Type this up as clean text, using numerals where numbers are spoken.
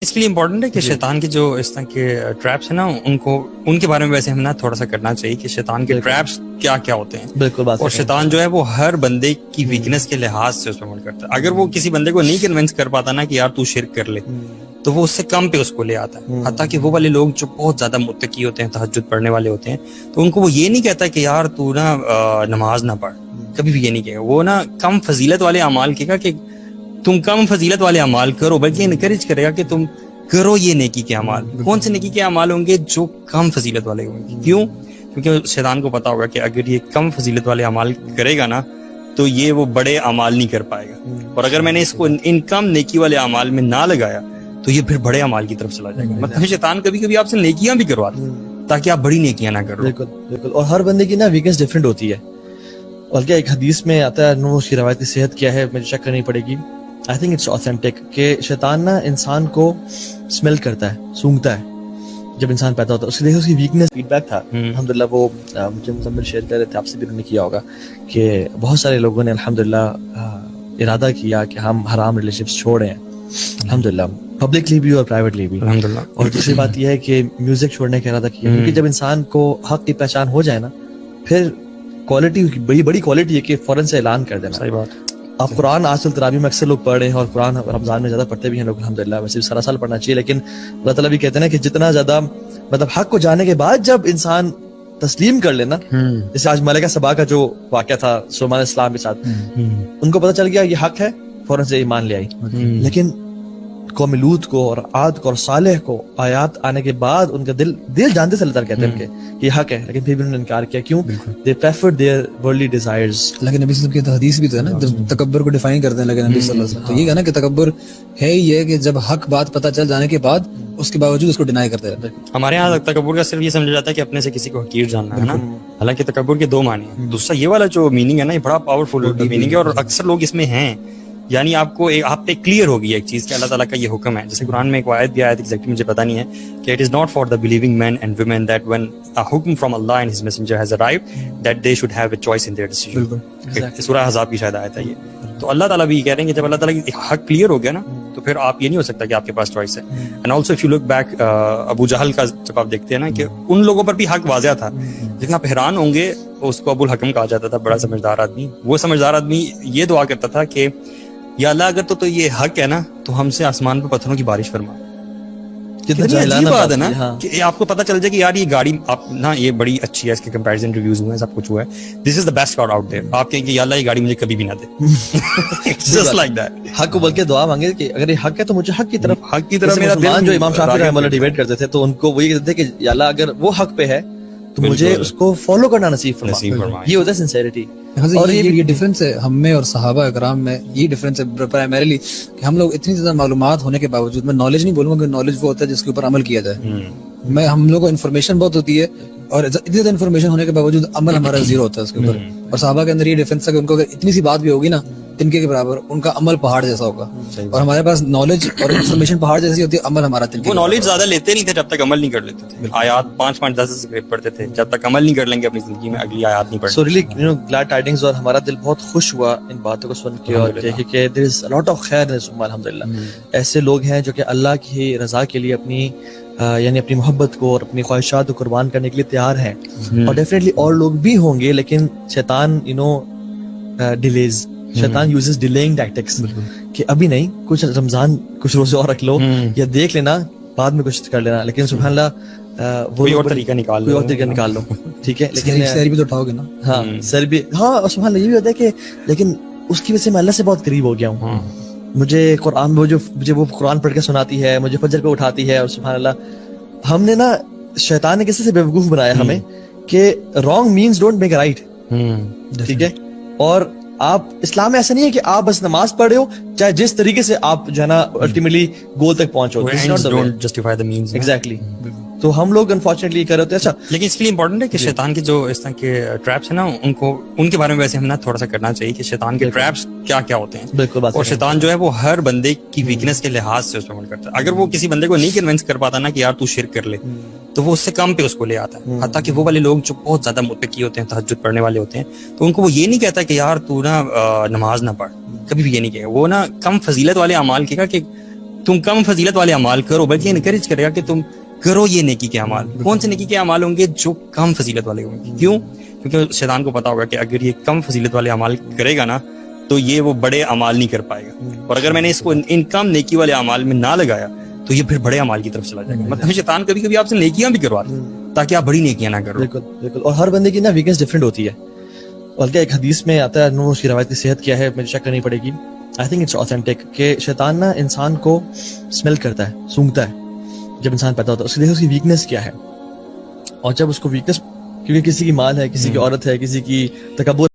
اس لیے امپورٹنٹ ہے کہ شیطان کے جو اس طرح کے ٹریپس ہیں نا ان کے بارے میں ویسے ہم نا تھوڑا سا کرنا چاہیے کہ شیطان کے ٹریپس کیا کیا ہوتے ہیں. بالکل. اور شیطان جو ہے وہ ہر بندے کی ویکنس کے لحاظ سے اس پہ عمل کرتا ہے. اگر وہ کسی بندے کو نہیں کنونس کر پاتا نا کہ یار تو شرک کر لے, تو وہ اس سے کم پہ اس کو لے آتا ہے. حتیٰ کہ وہ والے لوگ جو بہت زیادہ متقی ہوتے ہیں, تہجد پڑھنے والے ہوتے ہیں, تو ان کو وہ یہ نہیں کہتا کہ یار تو نا نماز نہ پڑھ, کبھی بھی یہ نہیں کہے. وہ نا کم فضیلت والے اعمال کہے گا کہ تم کم فضیلت والے اعمال کرو, بلکہ انکریج کرے گا کہ تم کرو یہ نیکی کے اعمال. کون سے نیکی کے اعمال ہوں گے؟ جو کم فضیلت والے ہوں گے. کیوں؟ کیونکہ شیطان کو پتا ہوگا کہ اگر یہ کم فضیلت والے اعمال کرے گا نا تو یہ وہ بڑے اعمال نہیں کر پائے گا, اور اگر میں نے اس کو ان کم نیکی والے اعمال میں نہ لگایا تو یہ پھر بڑے اعمال کی طرف چلا جائے گا. مطلب شیطان کبھی کبھی آپ سے نیکیاں بھی کرواتا ہے تاکہ آپ بڑی نیکیاں نہ کرو. بالکل بالکل. اور ہر بندے کی نا ویکنس ڈفرینٹ ہوتی ہے. بلکہ ایک حدیث میں آتا ہے, اس کی روایتی صحت کیا ہے مجھے چیک کرنی پڑے گی, آئی تھنک اٹس آتھینٹک, کہ شیطان نا انسان کو اسمیل کرتا ہے, سونگتا ہے جب انسان پیدا ہوتا ہے. اس کے دیکھو اس کی ویکنس فیڈ بیک تھا الحمدللہ, وہ مجھے مزمل شیئر کر رہے تھے, آپ سے بھی انہوں نے کیا ہوگا کہ بہت سارے لوگوں نے الحمدللہ ارادہ کیا کہ ہم حرام ریلیشن شپس چھوڑیں الحمدللہ, پبلکلی بھی اور پرائیویٹلی بھی الحمدللہ. اور دوسری بات یہ ہے کہ میوزک چھوڑنے کا ارادہ کیا, کیونکہ جب انسان کو حق کی پہچان ہو جائے نا, پھر کوالٹی بڑی کوالٹی ہے کہ فوراً سے اعلان کر دینا. صحیح بات. آپ قرآن آج کل تراویح میں اکثر لوگ پڑھ رہے ہیں, اور قرآن رمضان میں زیادہ پڑھتے بھی ہیں لوگ الحمدللہ, ویسے سارا سال پڑھنا چاہیے. لیکن اللہ تعالیٰ بھی کہتے ہیں کہ جتنا زیادہ مطلب حق کو جاننے کے بعد جب انسان تسلیم کر لینا, جیسے آج ملکہ سبا کا جو واقعہ تھا سلیمان علیہ السلام کے ساتھ, ان کو پتہ چل گیا یہ حق ہے, فوراً سے ایمان لے آئی. لیکن قوم لوط کو اور عاد کو اور صالح کو آیات آنے کے بعد ان کا دل جانتے سے اللہ تعالیٰ کہتے ہیں کہ یہ حق ہے, لیکن پھر بھی انہوں نے انکار کیا. کیوں؟ they preferred their worldly desires. لیکن نبی صلی اللہ علیہ وسلم کی حدیث بھی تو ہے نا, جب تکبر کو ڈیفائن کرتے ہیں لیکن نبی صلی اللہ علیہ وسلم, تو یہ ہے نا کہ تکبر ہے یہ کہ جب حق بات پتہ چل جانے کے بعد اس کے باوجود اس کو ڈینائی کرتے رہتے ہیں. ہمارے یہاں تکبر کا صرف یہ سمجھا جاتا ہے کہ اپنے سے کسی کو حقیر جاننا ہے نا, حالانکہ تکبر کے دو معنی ہیں. دوسرا یہ والا جو میننگ ہے نا, یہ بڑا پاورفل میننگ ہے, اور اکثر لوگ اس میں ہیں. یعنی آپ کو آپ پہ کلیئر ہوگی ایک چیز کہ اللہ تعالیٰ کا یہ حکم ہے. جیسے قرآن میں ایک آیت بھی آیت ایگزیکٹلی مجھے پتہ نہیں ہے کہ it is not for the believing men and women that when a حکم فرام اللہ and his messenger has arrived that they should have a choice in their decision. سورہ احزاب کی شاید آیت ہے یہ. تو اللہ تعالیٰ بھی یہ کہہ رہے ہیں کہ جب اللہ تعالیٰ کی حق کلیئر ہو گیا نا, تو پھر آپ یہ نہیں ہو سکتا کہ آپ کے پاس چوائس ہے. And also if you look back, ابو جہل کا جب آپ دیکھتے ہیں نا کہ ان لوگوں پر بھی حق واضح تھا, لیکن آپ حیران ہوں گے اس کو ابو الحکم کہا جاتا تھا, بڑا سمجھدار آدمی. وہ سمجھدار آدمی یہ دعا کرتا تھا کہ یا اللہ اگر تو یہ حق ہے نا تو ہم سے آسمان پہ پتھروں کی بارش فرما. کتنی عجیب بات ہے نا کہ آپ کو پتہ چل جائے کہ یار یہ گاڑی آپ نا یہ بڑی اچھی ہے, اس کے کمپیریزن ریویوز ہوئے ہیں, سب کچھ ہوا ہے, this is the best car out there. آپ کہیں کہ یا اللہ یہ گاڑی مجھے کبھی بھی نہ دے. Just like that. حق کو بلکہ دعا مانگے کہ اگر یہ حق ہے تو مجھے حق کی طرف میرا دل, جو امام شافعی رحمہ اللہ ڈیبیٹ کرتے تھے, تو ان کو وہی کہتے تھے کہ یا اللہ اگر وہ حق پہ ہے تو مجھے اس کو فالو کرنا نصیب فرما. یہ ہوتا ہے سنسیریٹی. اور یہ ڈفرینس ہے ہم میں اور صحابہ اکرام میں, یہ ڈفرینس ہے پرائمریلی کہ ہم لوگ اتنی زیادہ معلومات ہونے کے باوجود, میں نالج نہیں بولوں گا کہ نالج وہ ہوتا ہے جس کے اوپر عمل کیا جائے, ہم لوگوں کو انفارمیشن بہت ہوتی ہے, اور اتنی زیادہ انفارمیشن ہونے کے باوجود عمل ہمارا زیرو ہوتا ہے اس کے اوپر. اور صحابہ کے اندر یہ ڈفرینس ہے کہ ان کو اگر اتنی سی بات بھی ہوگی نا تنکے کے برابر, ان کا عمل پہاڑ جیسا ہوگا. اور ہمارے پاس نالج اور انفارمیشن پہاڑ جیسی ہوتی ہے, عمل ہمارا تنکے. وہ نالج زیادہ لیتے نہیں تھے جب تک عمل نہیں کر لیتے تھے. آیات 5-5 10 پڑھتے تھے, جب تک عمل نہیں کر لیں گے اپنی زندگی میں اگلی آیات نہیں پڑھتے. So really, you know, glad tidings, اور ہمارا دل بہت خوش ہوا ان باتوں کو سن کے, اور کہ there is a lot of خیر ہے الحمدللہ. ایسے لوگ ہیں جو کہ اللہ کی رضا کے لیے اپنی یعنی اپنی محبت کو اور اپنی خواہشات کو قربان کرنے کے لیے تیار ہیں, اور ڈیفینیٹلی اور لوگ بھی ہوں گے. لیکن شیطان ڈیلیز, شیطان یوزز ڈیلیئنگ ٹیکٹکس, کہ ابھی نہیں, کچھ رمضان کچھ روزے اور رکھ لو, یا دیکھ لینا بعد میں کچھ کر لینا. لیکن سبحان اللہ کوئی اور طریقہ نکال لو, ٹھیک ہے, لیکن سحر بھی تو اٹھاؤ گے نا. ہاں سر بھی, ہاں. اور سبحان اللہ یہ بھی ہوتا ہے کہ لیکن اس کی وجہ سے میں اللہ سے بہت قریب ہو گیا ہوں. مجھے قرآن مجھے وہ قرآن پڑھ کے سناتی ہے, مجھے فجر پہ اٹھاتی ہے. اور سبحان اللہ ہم نے نا, شیطان نے کسی سے بیوقوف بنایا ہمیں کہ wrong means don't make right, ٹھیک ہے. اور آپ اسلام میں ایسا نہیں ہے کہ آپ بس نماز پڑھ رہے ہو, چاہے جس طریقے سے آپ جو ہے نا الٹیمیٹلی گول تک پہنچو. ایگزیکٹلی. تو ہم لوگ انفارچونیٹلی کر رہے ہوتے ہیں. اچھا, لیکن اس لیے امپورٹنٹ ہے کہ شیطان کے جو اس طرح کے ٹریپس ہیں نا, ان کے بارے میں ویسے ہم نا تھوڑا سا کرنا چاہیے کہ شیطان کے ٹریپس کیا کیا ہوتے ہیں. بالکل. اور شیطان جو ہے وہ ہر بندے کی ویکنس کے لحاظ سے اس پہ عمل کرتا ہے. اگر وہ کسی بندے کو نہیں کنونس کر پاتا نا کہ یار تو شرک کر لے, تو وہ اس سے کم پہ اس کو لے آتا ہے. حتیٰ کہ وہ والے لوگ جو بہت زیادہ متقی ہوتے ہیں, تہجد پڑھنے والے ہوتے ہیں, تو ان کو وہ یہ نہیں کہتا کہ یار تو نا نماز نہ پڑھ, کبھی بھی یہ نہیں کہے. وہ نا کم فضیلت والے اعمال کہے گا کہ تم کم فضیلت والے اعمال کرو، بلکہ انکریج کرے گا کہ تم کرو یہ نیکی کے اعمال. کون سے نیکی کے اعمال ہوں گے؟ جو کم فضیلت والے ہوں گے. کیوں؟ کیونکہ شیطان کو پتا ہوگا کہ اگر یہ کم فضیلت والے اعمال کرے گا نا تو یہ وہ بڑے اعمال نہیں کر پائے گا، اور اگر میں نے اس کو ان کم نیکی والے اعمال میں نہ لگایا تو یہ پھر بڑے اعمال کی طرف چلا جائے گا. مطلب شیطان کبھی کبھی آپ سے نیکیاں بھی کرواتا ہے تاکہ آپ بڑی نیکیاں نہ کرو. بالکل بالکل. اور ہر بندے کی نا ویکنس ڈفرینٹ ہوتی ہے. بلکہ ایک حدیث میں آتا ہے، نو اس کی روایتی صحت کیا ہے مجھے چیک کرنی پڑے گی. آئی تھنک اٹس آتھینٹک کہ شیطان نا انسان کو اسمیل کرتا ہے، سونگتا ہے جب انسان پیدا ہوتا ہے. اس کے دیکھو اس کی ویکنس کیا ہے، اور جب اس کو ویکنس، کیونکہ کسی کی مال ہے، کسی کی عورت ہے، کسی کی تکبر